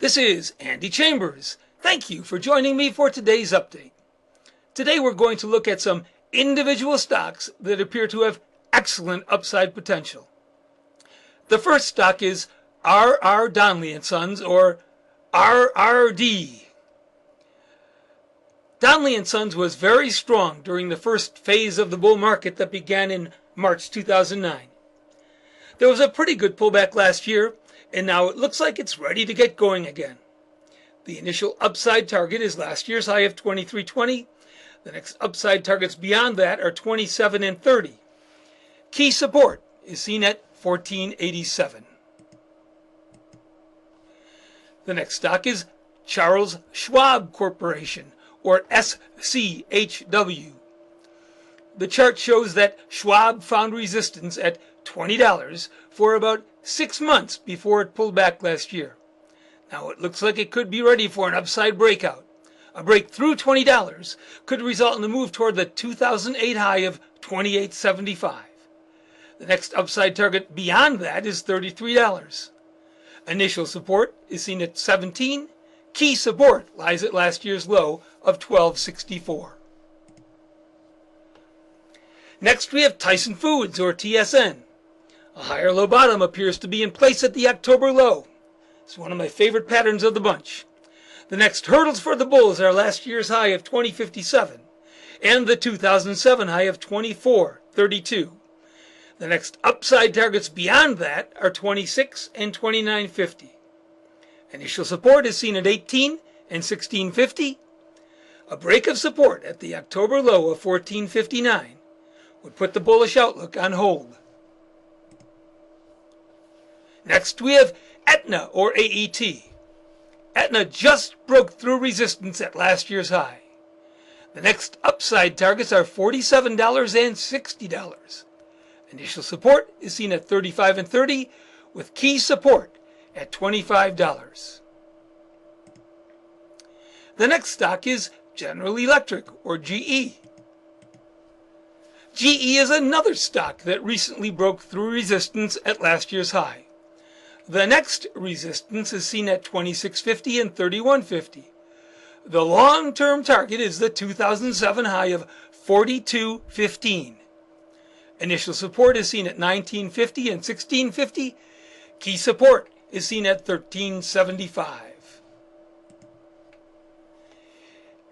This is Andy Chambers. Thank you for joining me for today's update. Today we're going to look at some individual stocks that appear to have excellent upside potential. The first stock is R.R. Donnelley & Sons, or RRD. Donnelley & Sons was very strong during the first phase of the bull market that began in March 2009. There was a pretty good pullback last year, and now it looks like it's ready to get going again. The initial upside target is last year's high of 23.20. The next upside targets beyond that are 27 and 30. Key support is seen at 14.87. The next stock is Charles Schwab Corporation, or SCHW. The chart shows that Schwab found resistance at $20 for about 6 months before it pulled back last year. Now it looks like it could be ready for an upside breakout. A break through $20 could result in a move toward the 2008 high of $28.75. The next upside target beyond that is $33. Initial support is seen at 17. Key support lies at last year's low of $12.64. Next we have Tyson Foods, or TSN. A higher low bottom appears to be in place at the October low. It's one of my favorite patterns of the bunch. The next hurdles for the bulls are last year's high of $20.57 and the 2007 high of $24.32. The next upside targets beyond that are $26 and $29.50. Initial support is seen at $18 and $16.50. A break of support at the October low of $14.59 would put the bullish outlook on hold. Next we have Aetna, or AET. Aetna just broke through resistance at last year's high. The next upside targets are $47 and $60. Initial support is seen at $35 and $30, with key support at $25. The next stock is General Electric, or GE. GE is another stock that recently broke through resistance at last year's high. The next resistance is seen at $26.50 and $31.50. The long-term target is the 2007 high of $42.15. Initial support is seen at $19.50 and $16.50. Key support is seen at $13.75.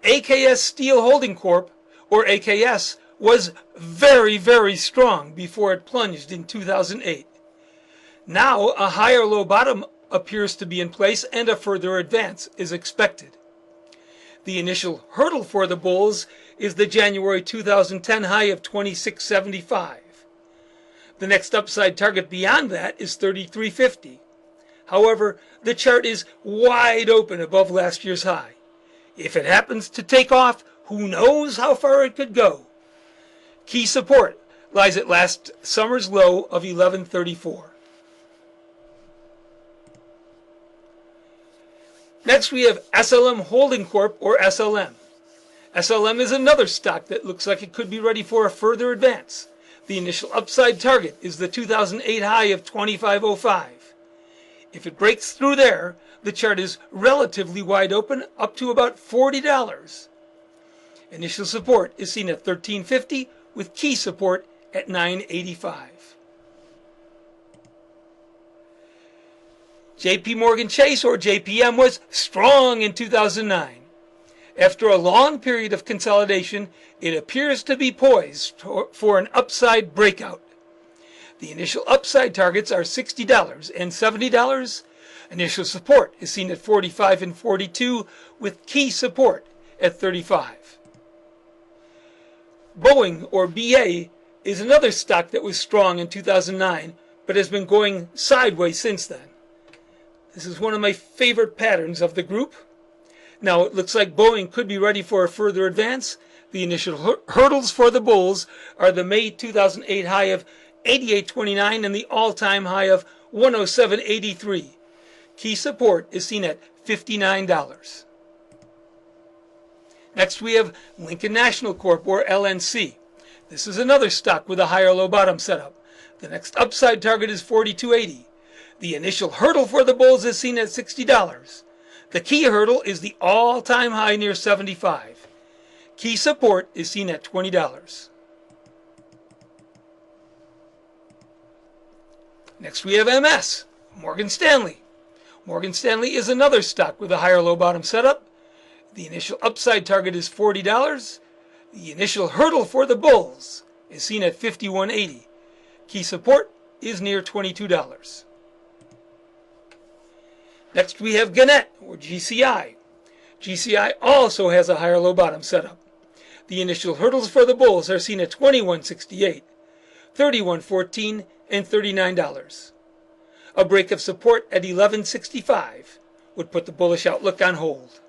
AKS Steel Holding Corp., or AKS, was very, very strong before it plunged in 2008. Now a higher low bottom appears to be in place and a further advance is expected. The initial hurdle for the bulls is the January 2010 high of $26.75. The next upside target beyond that is $33.50. However, the chart is wide open above last year's high. If it happens to take off, who knows how far it could go. Key support lies at last summer's low of $11.34. Next we have SLM Holding Corp., or SLM. SLM is another stock that looks like it could be ready for a further advance. The initial upside target is the 2008 high of $25.05. If it breaks through there, the chart is relatively wide open, up to about $40. Initial support is seen at $13.50, with key support at $9.85. JP Morgan Chase, or JPM, was strong in 2009. After a long period of consolidation, it appears to be poised for an upside breakout. The initial upside targets are $60 and $70. Initial support is seen at $45 and $42, with key support at $35. Boeing, or BA, is another stock that was strong in 2009, but has been going sideways since then. This is one of my favorite patterns of the group. Now it looks like Boeing could be ready for a further advance. The initial hurdles for the bulls are the May 2008 high of $88.29 and the all-time high of $107.83. Key support is seen at $59. Next we have Lincoln National Corp., or LNC. This is another stock with a higher low bottom setup. The next upside target is $42.80. The initial hurdle for the bulls is seen at $60. The key hurdle is the all-time high near 75. Key support is seen at $20. Next we have MS, Morgan Stanley. Morgan Stanley is another stock with a higher low bottom setup. The initial upside target is $40. The initial hurdle for the bulls is seen at $51.80. Key support is near $22. Next we have Gannett, or GCI. GCI also has a higher low bottom setup. The initial hurdles for the bulls are seen at $21.68, $31.14, and $39. A break of support at $11.65 would put the bullish outlook on hold.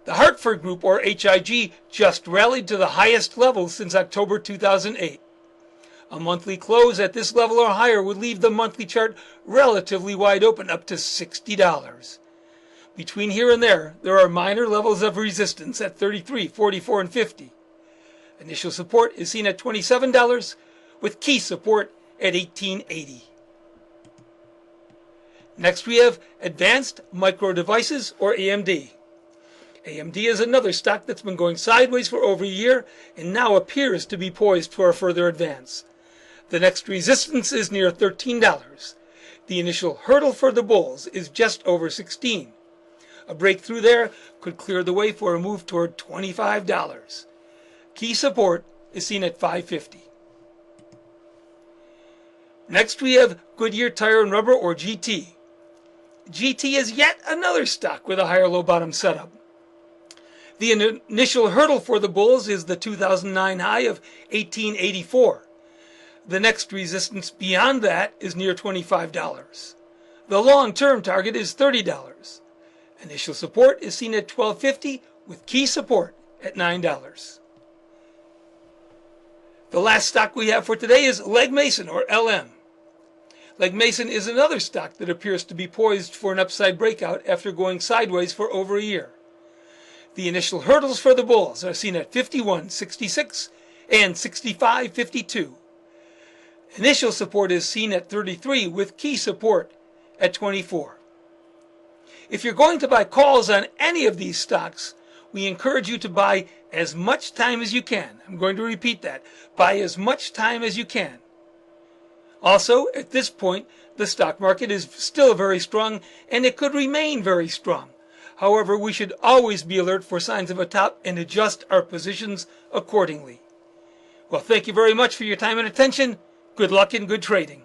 The Hartford Group, or HIG, just rallied to the highest level since October 2008. A monthly close at this level or higher would leave the monthly chart relatively wide open, up to $60. Between here and there are minor levels of resistance at $33, $44, and $50. Initial support is seen at $27, with key support at $18.80. Next we have Advanced Micro Devices, or AMD. AMD is another stock that's been going sideways for over a year and now appears to be poised for a further advance. The next resistance is near $13. The initial hurdle for the bulls is just over $16. A breakthrough there could clear the way for a move toward $25. Key support is seen at $5.50. Next we have Goodyear Tire and Rubber, or GT. GT is yet another stock with a higher low bottom setup. The initial hurdle for the bulls is the 2009 high of $18.84. The next resistance beyond that is near $25. The long-term target is $30. Initial support is seen at $12.50, with key support at $9. The last stock we have for today is Legg Mason, or LM. Legg Mason is another stock that appears to be poised for an upside breakout after going sideways for over a year. The initial hurdles for the bulls are seen at $51.66 and $65.52. Initial support is seen at $33, with key support at $24. If you're going to buy calls on any of these stocks, we encourage you to buy as much time as you can. I'm going to repeat that. Buy as much time as you can. Also, at this point, the stock market is still very strong, and it could remain very strong. However, we should always be alert for signs of a top and adjust our positions accordingly. Well, thank you very much for your time and attention. Good luck and good trading.